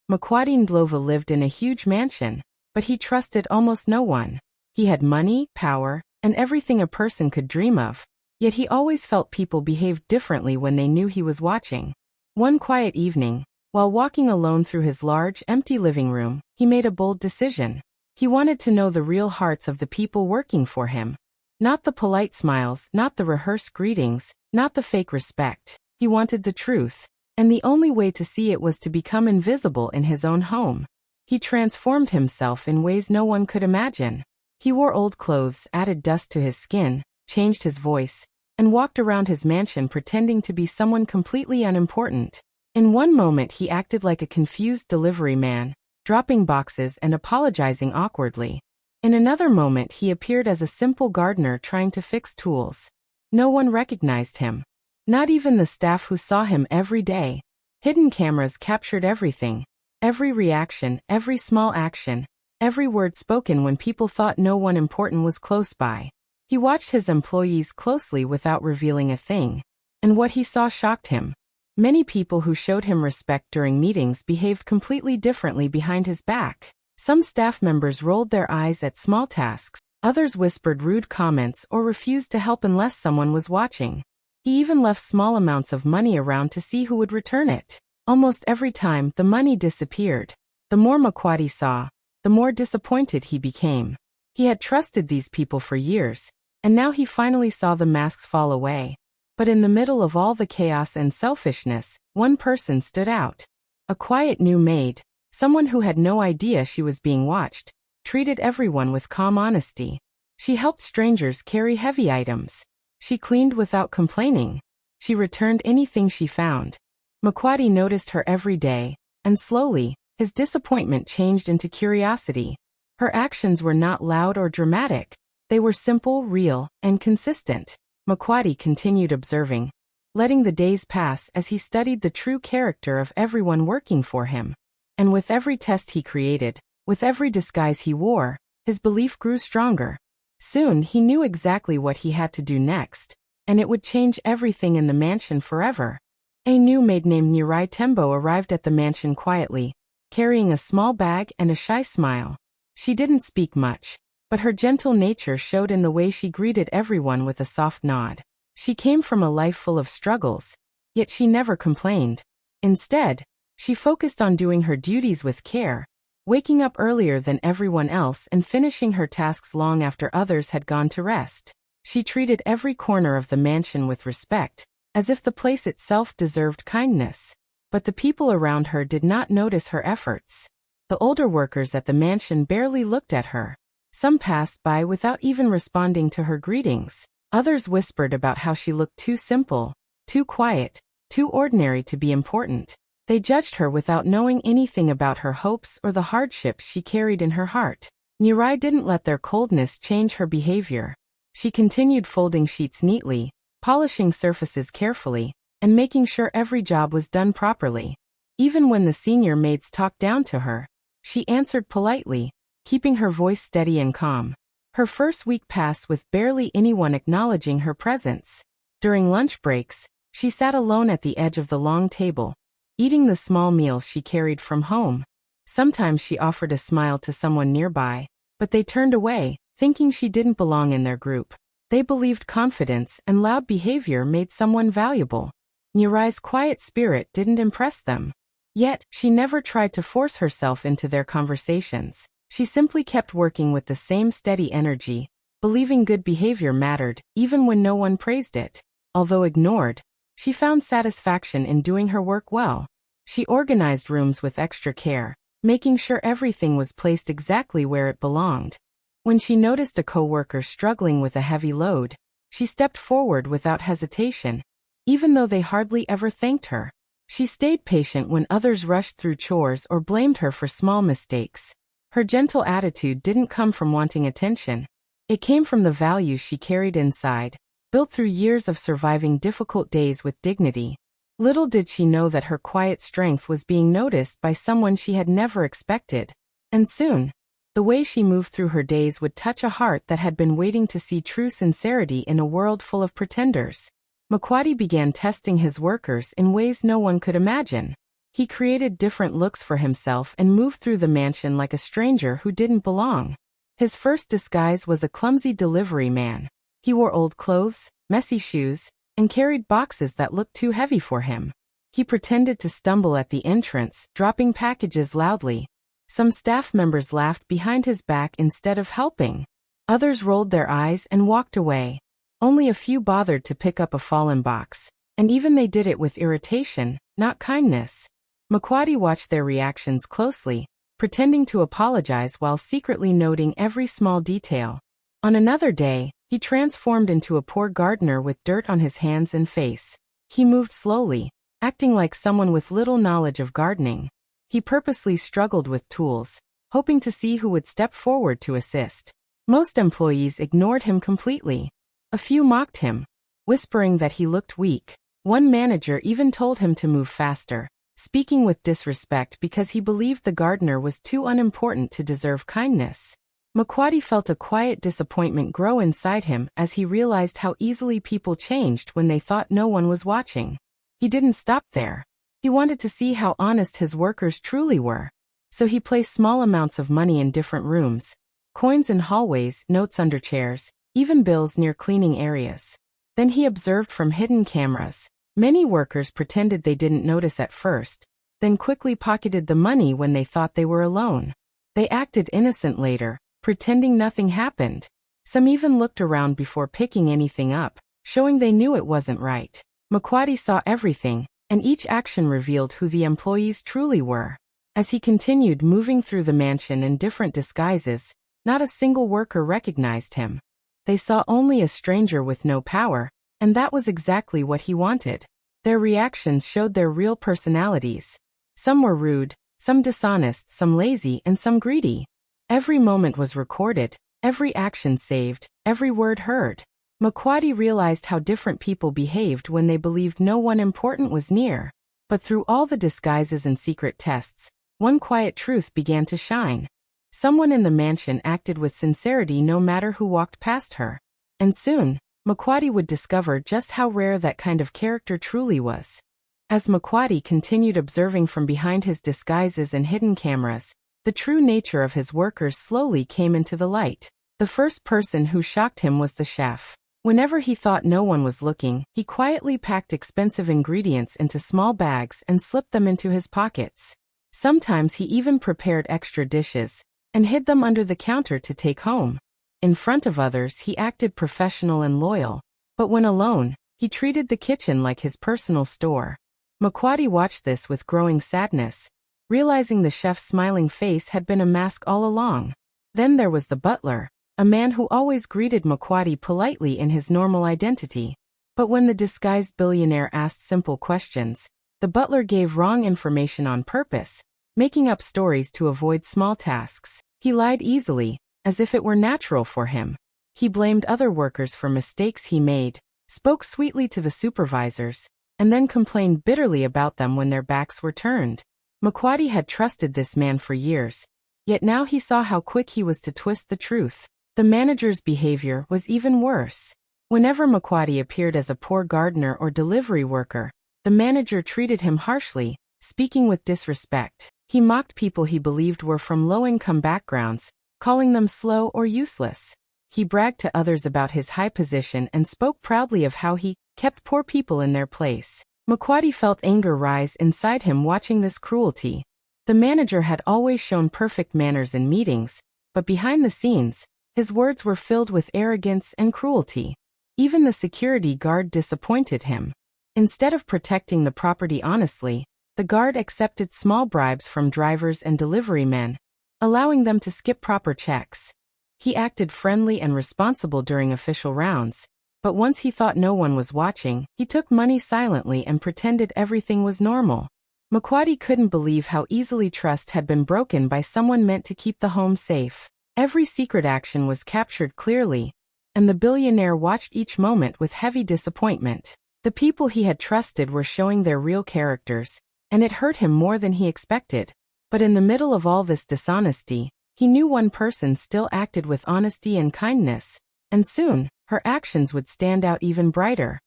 Makwadi Ndlova lived in a huge mansion, but he trusted almost no one. He had money, power, and everything a person could dream of, yet he always felt people behaved differently when they knew he was watching. One quiet evening, while walking alone through his large, empty living room, he made a bold decision. He wanted to know the real hearts of the people working for him. Not the polite smiles, not the rehearsed greetings, not the fake respect. He wanted the truth. And the only way to see it was to become invisible in his own home. He transformed himself in ways no one could imagine. He wore old clothes, added dust to his skin, changed his voice, and walked around his mansion pretending to be someone completely unimportant. In one moment he acted like a confused delivery man, dropping boxes and apologizing awkwardly. In another moment he appeared as a simple gardener trying to fix tools. No one recognized him. Not even the staff who saw him every day. Hidden cameras captured everything. Every reaction, every small action, every word spoken when people thought no one important was close by. He watched his employees closely without revealing a thing. And what he saw shocked him. Many people who showed him respect during meetings behaved completely differently behind his back. Some staff members rolled their eyes at small tasks. Others whispered rude comments or refused to help unless someone was watching. He even left small amounts of money around to see who would return it. Almost every time, the money disappeared. The more Makwadi saw, the more disappointed he became. He had trusted these people for years, and now he finally saw the masks fall away. But in the middle of all the chaos and selfishness, one person stood out. A quiet new maid, someone who had no idea she was being watched, treated everyone with calm honesty. She helped strangers carry heavy items. She cleaned without complaining. She returned anything she found. Makwadi noticed her every day, and slowly, his disappointment changed into curiosity. Her actions were not loud or dramatic. They were simple, real, and consistent. Makwadi continued observing, letting the days pass as he studied the true character of everyone working for him. And with every test he created, with every disguise he wore, his belief grew stronger. Soon he knew exactly what he had to do next, and it would change everything in the mansion forever. A new maid named Nurai Tembo arrived at the mansion quietly, carrying a small bag and a shy smile. She didn't speak much, but her gentle nature showed in the way she greeted everyone with a soft nod. She came from a life full of struggles, yet she never complained. Instead, she focused on doing her duties with care, waking up earlier than everyone else and finishing her tasks long after others had gone to rest. She treated every corner of the mansion with respect, as if the place itself deserved kindness. But the people around her did not notice her efforts. The older workers at the mansion barely looked at her. Some passed by without even responding to her greetings. Others whispered about how she looked too simple, too quiet, too ordinary to be important. They judged her without knowing anything about her hopes or the hardships she carried in her heart. Nurai didn't let their coldness change her behavior. She continued folding sheets neatly, polishing surfaces carefully, and making sure every job was done properly. Even when the senior maids talked down to her, she answered politely, keeping her voice steady and calm. Her first week passed with barely anyone acknowledging her presence. During lunch breaks, she sat alone at the edge of the long table, eating the small meals she carried from home. Sometimes she offered a smile to someone nearby, but they turned away, thinking she didn't belong in their group. They believed confidence and loud behavior made someone valuable. Nurai's quiet spirit didn't impress them. Yet, she never tried to force herself into their conversations. She simply kept working with the same steady energy, believing good behavior mattered, even when no one praised it. Although ignored, she found satisfaction in doing her work well. She organized rooms with extra care, making sure everything was placed exactly where it belonged. When she noticed a coworker struggling with a heavy load, she stepped forward without hesitation, even though they hardly ever thanked her. She stayed patient when others rushed through chores or blamed her for small mistakes. Her gentle attitude didn't come from wanting attention. It came from the values she carried inside, built through years of surviving difficult days with dignity. Little did she know that her quiet strength was being noticed by someone she had never expected. And soon, the way she moved through her days would touch a heart that had been waiting to see true sincerity in a world full of pretenders. Makwadi began testing his workers in ways no one could imagine. He created different looks for himself and moved through the mansion like a stranger who didn't belong. His first disguise was a clumsy delivery man. He wore old clothes, messy shoes, and carried boxes that looked too heavy for him. He pretended to stumble at the entrance, dropping packages loudly. Some staff members laughed behind his back instead of helping. Others rolled their eyes and walked away. Only a few bothered to pick up a fallen box, and even they did it with irritation, not kindness. Makwadi watched their reactions closely, pretending to apologize while secretly noting every small detail. On another day, he transformed into a poor gardener with dirt on his hands and face. He moved slowly, acting like someone with little knowledge of gardening. He purposely struggled with tools, hoping to see who would step forward to assist. Most employees ignored him completely. A few mocked him, whispering that he looked weak. One manager even told him to move faster, speaking with disrespect because he believed the gardener was too unimportant to deserve kindness. Makwadi felt a quiet disappointment grow inside him as he realized how easily people changed when they thought no one was watching. He didn't stop there. He wanted to see how honest his workers truly were. So he placed small amounts of money in different rooms, coins in hallways, notes under chairs, even bills near cleaning areas. Then he observed from hidden cameras. Many workers pretended they didn't notice at first, then quickly pocketed the money when they thought they were alone. They acted innocent later, pretending nothing happened. Some even looked around before picking anything up, showing they knew it wasn't right. Makwadi saw everything, and each action revealed who the employees truly were. As he continued moving through the mansion in different disguises, not a single worker recognized him. They saw only a stranger with no power, and that was exactly what he wanted. Their reactions showed their real personalities. Some were rude, some dishonest, some lazy, and some greedy. Every moment was recorded, every action saved, every word heard. Makwadi realized how different people behaved when they believed no one important was near. But through all the disguises and secret tests, one quiet truth began to shine. Someone in the mansion acted with sincerity no matter who walked past her. And soon, Makwadi would discover just how rare that kind of character truly was. As Makwadi continued observing from behind his disguises and hidden cameras, the true nature of his workers slowly came into the light. The first person who shocked him was the chef. Whenever he thought no one was looking, he quietly packed expensive ingredients into small bags and slipped them into his pockets. Sometimes he even prepared extra dishes and hid them under the counter to take home. In front of others, he acted professional and loyal, but when alone, he treated the kitchen like his personal store. Makwadi watched this with growing sadness, realizing the chef's smiling face had been a mask all along. Then there was the butler, a man who always greeted Makwadi politely in his normal identity. But when the disguised billionaire asked simple questions, the butler gave wrong information on purpose, making up stories to avoid small tasks. He lied easily, as if it were natural for him. He blamed other workers for mistakes he made, spoke sweetly to the supervisors, and then complained bitterly about them when their backs were turned. Makwadi had trusted this man for years, yet now he saw how quick he was to twist the truth. The manager's behavior was even worse. Whenever Makwadi appeared as a poor gardener or delivery worker, the manager treated him harshly, speaking with disrespect. He mocked people he believed were from low-income backgrounds, calling them slow or useless. He bragged to others about his high position and spoke proudly of how he kept poor people in their place. Makwadi felt anger rise inside him watching this cruelty. The manager had always shown perfect manners in meetings, but behind the scenes, his words were filled with arrogance and cruelty. Even the security guard disappointed him. Instead of protecting the property honestly, the guard accepted small bribes from drivers and delivery men, allowing them to skip proper checks. He acted friendly and responsible during official rounds, but once he thought no one was watching, he took money silently and pretended everything was normal. Makwadi couldn't believe how easily trust had been broken by someone meant to keep the home safe. Every secret action was captured clearly, and the billionaire watched each moment with heavy disappointment. The people he had trusted were showing their real characters, and it hurt him more than he expected. But in the middle of all this dishonesty, he knew one person still acted with honesty and kindness, and soon, her actions would stand out even brighter.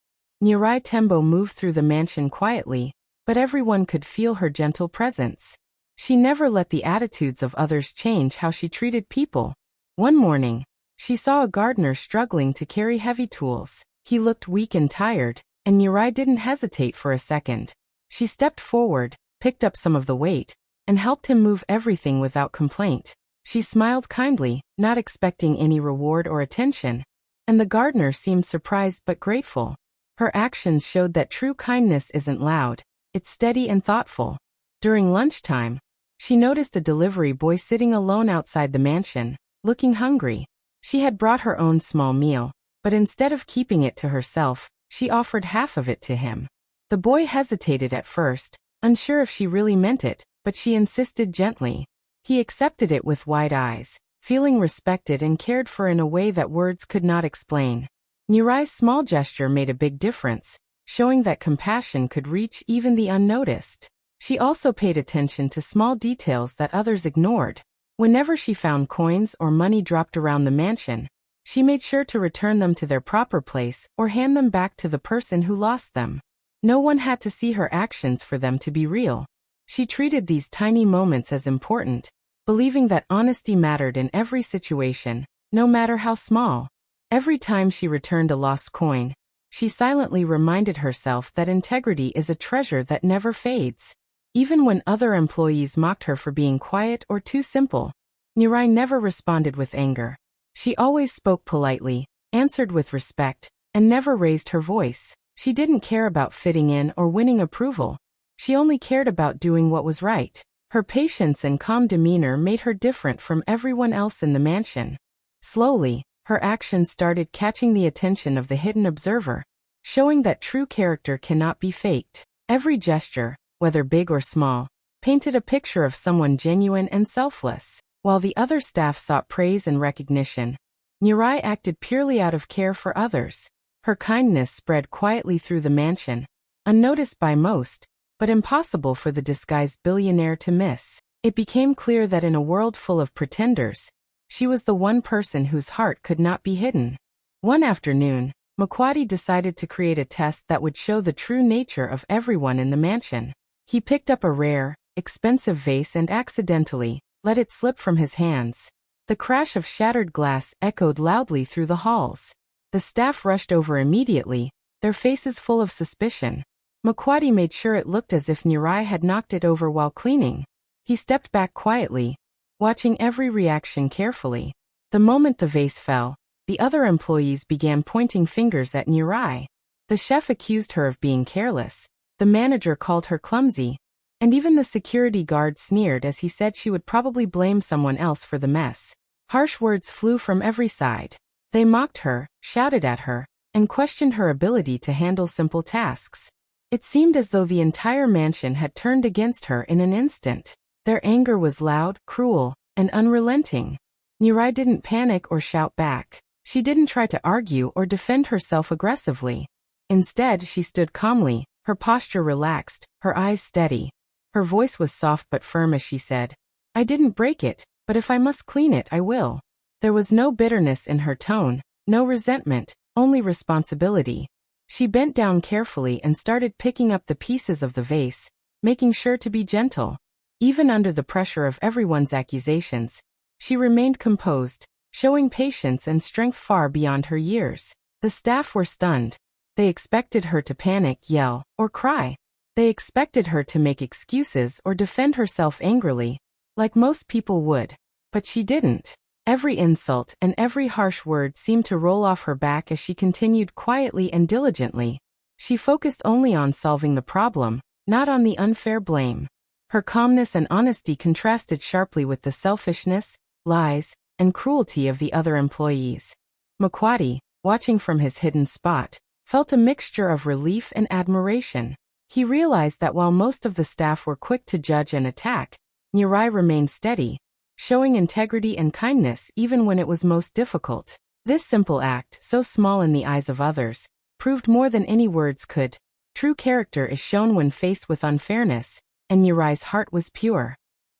Nyirai Tembo moved through the mansion quietly, but everyone could feel her gentle presence. She never let the attitudes of others change how she treated people. One morning, she saw a gardener struggling to carry heavy tools. He looked weak and tired, and Mirai didn't hesitate for a second. She stepped forward, picked up some of the weight, and helped him move everything without complaint. She smiled kindly, not expecting any reward or attention, and the gardener seemed surprised but grateful. Her actions showed that true kindness isn't loud, it's steady and thoughtful. During lunchtime, she noticed a delivery boy sitting alone outside the mansion, looking hungry. She had brought her own small meal, but instead of keeping it to herself, she offered half of it to him. The boy hesitated at first, unsure if she really meant it, but she insisted gently. He accepted it with wide eyes, feeling respected and cared for in a way that words could not explain. Nirai's small gesture made a big difference, showing that compassion could reach even the unnoticed. She also paid attention to small details that others ignored. Whenever she found coins or money dropped around the mansion, she made sure to return them to their proper place or hand them back to the person who lost them. No one had to see her actions for them to be real. She treated these tiny moments as important, believing that honesty mattered in every situation, no matter how small. Every time she returned a lost coin, she silently reminded herself that integrity is a treasure that never fades. Even when other employees mocked her for being quiet or too simple, Mirai never responded with anger. She always spoke politely, answered with respect, and never raised her voice. She didn't care about fitting in or winning approval. She only cared about doing what was right. Her patience and calm demeanor made her different from everyone else in the mansion. Slowly, her actions started catching the attention of the hidden observer, showing that true character cannot be faked. Every gesture, whether big or small, painted a picture of someone genuine and selfless. While the other staff sought praise and recognition, Mirai acted purely out of care for others. Her kindness spread quietly through the mansion, unnoticed by most, but impossible for the disguised billionaire to miss. It became clear that in a world full of pretenders, she was the one person whose heart could not be hidden. One afternoon, Makwati decided to create a test that would show the true nature of everyone in the mansion. He picked up a rare, expensive vase and accidentally let it slip from his hands. The crash of shattered glass echoed loudly through the halls. The staff rushed over immediately, their faces full of suspicion. Makwati made sure it looked as if Mirai had knocked it over while cleaning. He stepped back quietly, watching every reaction carefully. The moment the vase fell, the other employees began pointing fingers at Mirai. The chef accused her of being careless. The manager called her clumsy, and even the security guard sneered as he said she would probably blame someone else for the mess. Harsh words flew from every side. They mocked her, shouted at her, and questioned her ability to handle simple tasks. It seemed as though the entire mansion had turned against her in an instant. Their anger was loud, cruel, and unrelenting. Mirai didn't panic or shout back. She didn't try to argue or defend herself aggressively. Instead, she stood calmly, her posture relaxed, her eyes steady. Her voice was soft but firm as she said, "I didn't break it, but if I must clean it, I will." There was no bitterness in her tone, no resentment, only responsibility. She bent down carefully and started picking up the pieces of the vase, making sure to be gentle. Even under the pressure of everyone's accusations, she remained composed, showing patience and strength far beyond her years. The staff were stunned. They expected her to panic, yell, or cry. They expected her to make excuses or defend herself angrily, like most people would. But she didn't. Every insult and every harsh word seemed to roll off her back as she continued quietly and diligently. She focused only on solving the problem, not on the unfair blame. Her calmness and honesty contrasted sharply with the selfishness, lies, and cruelty of the other employees. Makwati, watching from his hidden spot, felt a mixture of relief and admiration. He realized that while most of the staff were quick to judge and attack, Mirai remained steady, showing integrity and kindness even when it was most difficult. This simple act, so small in the eyes of others, proved more than any words could. True character is shown when faced with unfairness, and Mirai's heart was pure.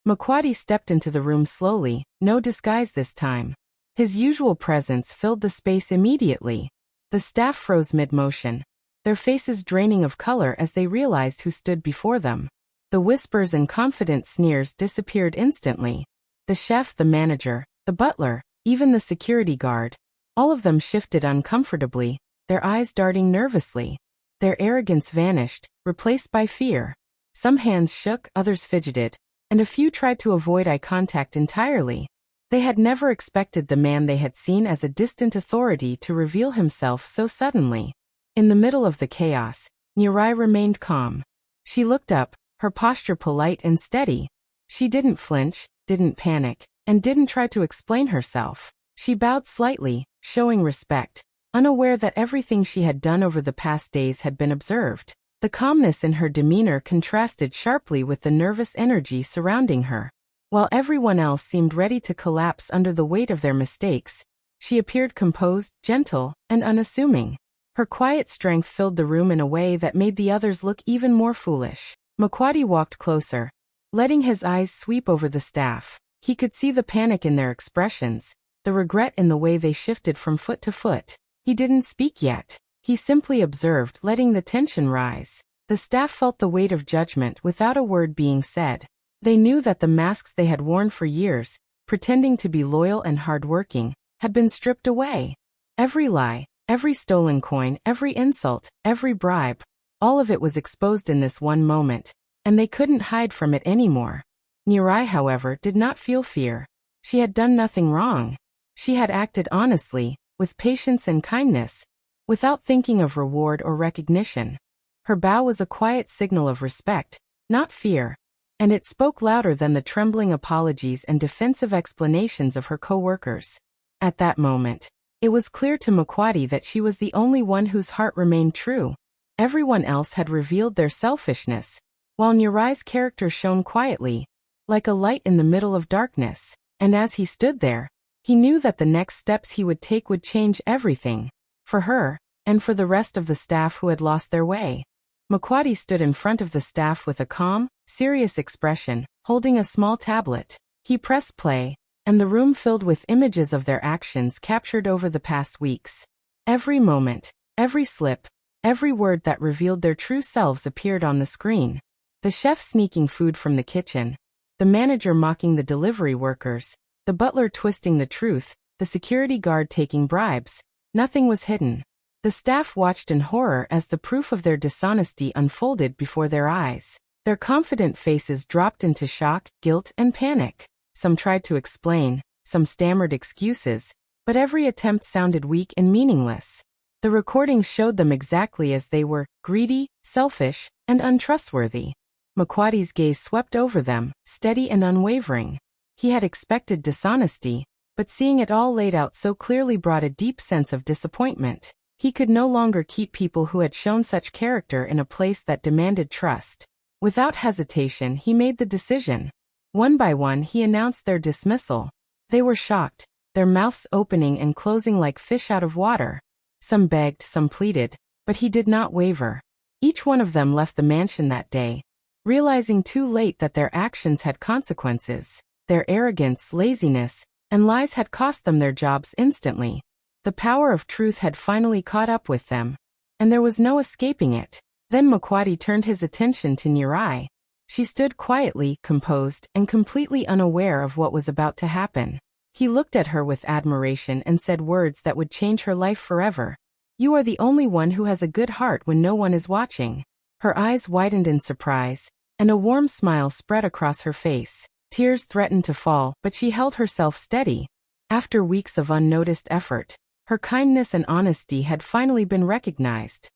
Makwati stepped into the room slowly, no disguise this time. His usual presence filled the space immediately. The staff froze mid-motion. their faces draining of color as they realized who stood before them. The whispers and confident sneers disappeared instantly. The chef, the manager, the butler, even the security guard, all of them shifted uncomfortably, their eyes darting nervously. Their arrogance vanished, replaced by fear. Some hands shook, others fidgeted, and a few tried to avoid eye contact entirely. They had never expected the man they had seen as a distant authority to reveal himself so suddenly. In the middle of the chaos, Nirai remained calm. She looked up, her posture polite and steady. She didn't flinch, didn't panic, and didn't try to explain herself. She bowed slightly, showing respect, unaware that everything she had done over the past days had been observed. The calmness in her demeanor contrasted sharply with the nervous energy surrounding her. While everyone else seemed ready to collapse under the weight of their mistakes, she appeared composed, gentle, and unassuming. Her quiet strength filled the room in a way that made the others look even more foolish. Makwadi walked closer, letting his eyes sweep over the staff. He could see the panic in their expressions, the regret in the way they shifted from foot to foot. He didn't speak yet. He simply observed, letting the tension rise. The staff felt the weight of judgment without a word being said. They knew that the masks they had worn for years, pretending to be loyal and hardworking, had been stripped away. Every lie, every stolen coin, every insult, every bribe, all of it was exposed in this one moment, and they couldn't hide from it anymore. Nirai, however, did not feel fear. She had done nothing wrong. She had acted honestly, with patience and kindness, without thinking of reward or recognition. Her bow was a quiet signal of respect, not fear, and it spoke louder than the trembling apologies and defensive explanations of her co-workers. At that moment, it was clear to Makwadi that she was the only one whose heart remained true. Everyone else had revealed their selfishness, while Nirai's character shone quietly, like a light in the middle of darkness. And as he stood there, he knew that the next steps he would take would change everything, for her, and for the rest of the staff who had lost their way. Makwadi stood in front of the staff with a calm, serious expression, holding a small tablet. He pressed play, and the room filled with images of their actions captured over the past weeks. Every moment, every slip, every word that revealed their true selves appeared on the screen. The chef sneaking food from the kitchen, the manager mocking the delivery workers, the butler twisting the truth, the security guard taking bribes. Nothing was hidden. The staff watched in horror as the proof of their dishonesty unfolded before their eyes. Their confident faces dropped into shock, guilt, and panic. Some tried to explain, some stammered excuses, but every attempt sounded weak and meaningless. The recordings showed them exactly as they were: greedy, selfish, and untrustworthy. Makwadi's gaze swept over them, steady and unwavering. He had expected dishonesty, but seeing it all laid out so clearly brought a deep sense of disappointment. He could no longer keep people who had shown such character in a place that demanded trust. Without hesitation, he made the decision. One by one, he announced their dismissal. They were shocked, their mouths opening and closing like fish out of water. Some begged, some pleaded, but he did not waver. Each one of them left the mansion that day, realizing too late that their actions had consequences. Their arrogance, laziness, and lies had cost them their jobs instantly. The power of truth had finally caught up with them, and there was no escaping it. Then Makwadi turned his attention to Nirai. She stood quietly, composed, and completely unaware of what was about to happen. He looked at her with admiration and said words that would change her life forever. "You are the only one who has a good heart when no one is watching." Her eyes widened in surprise, and a warm smile spread across her face. Tears threatened to fall, but she held herself steady. After weeks of unnoticed effort, her kindness and honesty had finally been recognized.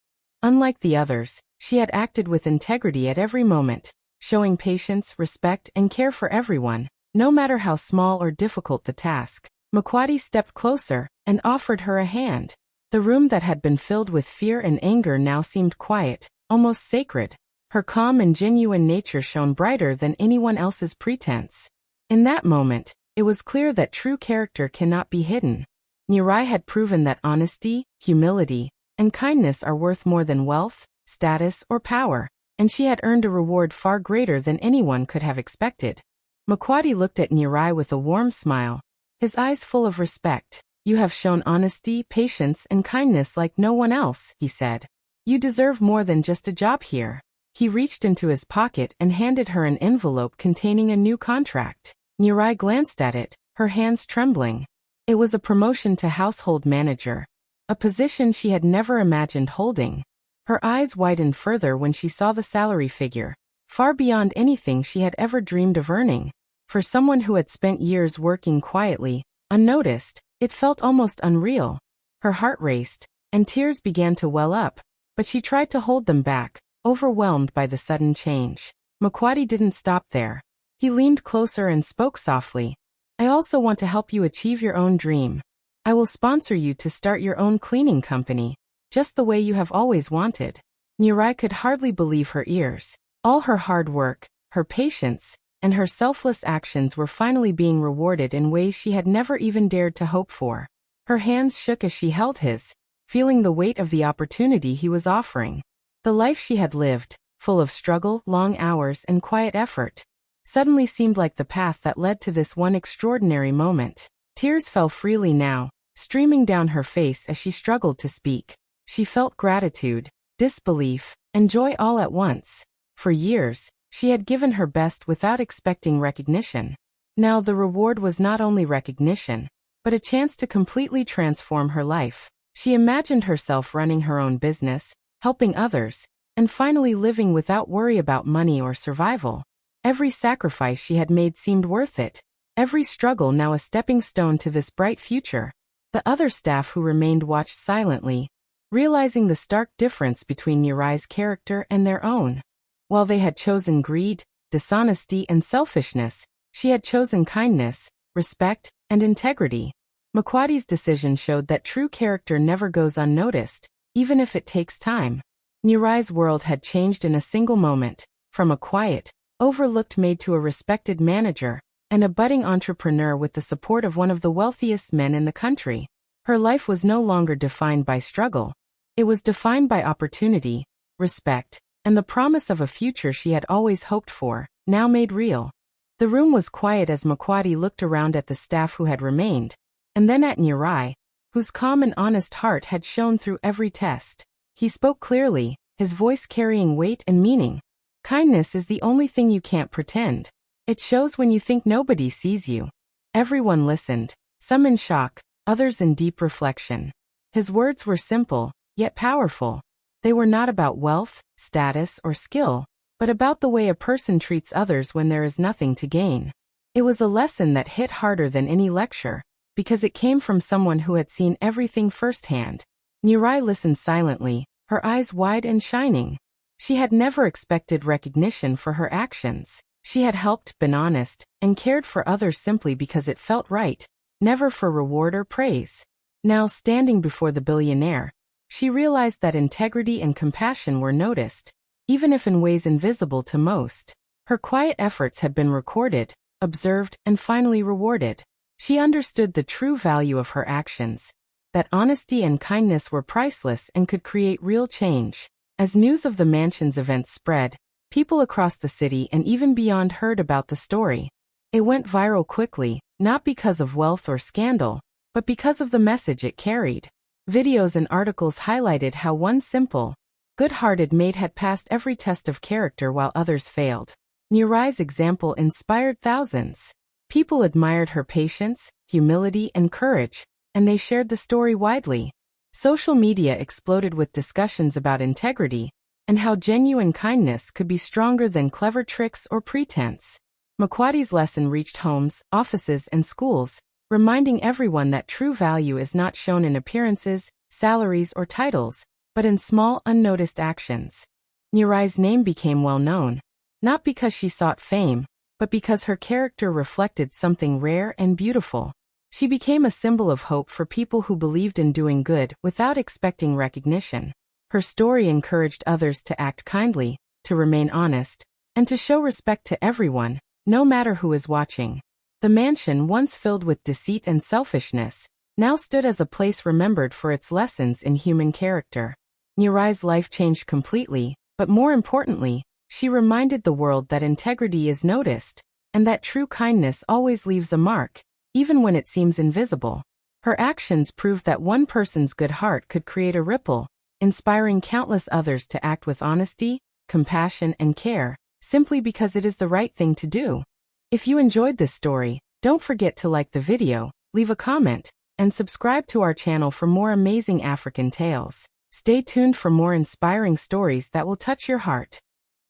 Unlike the others, she had acted with integrity at every moment, showing patience, respect, and care for everyone, no matter how small or difficult the task. Makwadi stepped closer and offered her a hand. The room that had been filled with fear and anger now seemed quiet, almost sacred. Her calm and genuine nature shone brighter than anyone else's pretense. In that moment, it was clear that true character cannot be hidden. Nirai had proven that honesty, humility, and kindness are worth more than wealth, status, or power, and she had earned a reward far greater than anyone could have expected. Makwadi looked at Nirai with a warm smile, his eyes full of respect. "You have shown honesty, patience, and kindness like no one else," he said. You deserve more than just a job here. He reached into his pocket and handed her an envelope containing a new contract. Mirai glanced at it, her hands trembling. It was a promotion to household manager, a position she had never imagined holding. Her eyes widened further when she saw the salary figure, far beyond anything she had ever dreamed of earning. For someone who had spent years working quietly, unnoticed, it felt almost unreal. Her heart raced, and tears began to well up, but she tried to hold them back, overwhelmed by the sudden change. Makwati didn't stop there. He leaned closer and spoke softly. I also want to help you achieve your own dream. I will sponsor you to start your own cleaning company, just the way you have always wanted. Mirai could hardly believe her ears. All her hard work, her patience, and her selfless actions were finally being rewarded in ways she had never even dared to hope for. Her hands shook as she held his, feeling the weight of the opportunity he was offering. The life she had lived, full of struggle, long hours, and quiet effort, suddenly seemed like the path that led to this one extraordinary moment. Tears fell freely now, streaming down her face as she struggled to speak. She felt gratitude, disbelief, and joy all at once. For years, she had given her best without expecting recognition. Now the reward was not only recognition, but a chance to completely transform her life. She imagined herself running her own business, helping others, and finally living without worry about money or survival. Every sacrifice she had made seemed worth it, every struggle now a stepping stone to this bright future. The other staff who remained watched silently, realizing the stark difference between Mirai's character and their own. While they had chosen greed, dishonesty, and selfishness, she had chosen kindness, respect, and integrity. Makwati's decision showed that true character never goes unnoticed, even if it takes time. Mirai's world had changed in a single moment, from a quiet, overlooked maid to a respected manager, and a budding entrepreneur with the support of one of the wealthiest men in the country. Her life was no longer defined by struggle. It was defined by opportunity, respect, and the promise of a future she had always hoped for, now made real. The room was quiet as Makwati looked around at the staff who had remained, and then at Mirai, whose calm and honest heart had shone through every test. He spoke clearly, his voice carrying weight and meaning. Kindness is the only thing you can't pretend. It shows when you think nobody sees you. Everyone listened, some in shock, others in deep reflection. His words were simple, yet powerful. They were not about wealth, status, or skill, but about the way a person treats others when there is nothing to gain. It was a lesson that hit harder than any lecture, because it came from someone who had seen everything firsthand. Mirai listened silently, her eyes wide and shining. She had never expected recognition for her actions. She had helped, been honest, and cared for others simply because it felt right, never for reward or praise. Now, standing before the billionaire, she realized that integrity and compassion were noticed, even if in ways invisible to most. Her quiet efforts had been recorded, observed, and finally rewarded. She understood the true value of her actions, that honesty and kindness were priceless and could create real change. As news of the mansion's events spread, people across the city and even beyond heard about the story. It went viral quickly, not because of wealth or scandal, but because of the message it carried. Videos and articles highlighted how one simple, good-hearted maid had passed every test of character while others failed. Mirai's example inspired thousands. People admired her patience, humility, and courage, and they shared the story widely. Social media exploded with discussions about integrity, and how genuine kindness could be stronger than clever tricks or pretense. Makwati's lesson reached homes, offices, and schools, reminding everyone that true value is not shown in appearances, salaries, or titles, but in small, unnoticed actions. Mirai's name became well known, not because she sought fame, but because her character reflected something rare and beautiful. She became a symbol of hope for people who believed in doing good without expecting recognition. Her story encouraged others to act kindly, to remain honest, and to show respect to everyone, no matter who is watching. The mansion, once filled with deceit and selfishness, now stood as a place remembered for its lessons in human character. Mirai's life changed completely, but more importantly, she reminded the world that integrity is noticed, and that true kindness always leaves a mark, even when it seems invisible. Her actions proved that one person's good heart could create a ripple, inspiring countless others to act with honesty, compassion, and care, simply because it is the right thing to do. If you enjoyed this story, don't forget to like the video, leave a comment, and subscribe to our channel for more amazing African tales. Stay tuned for more inspiring stories that will touch your heart.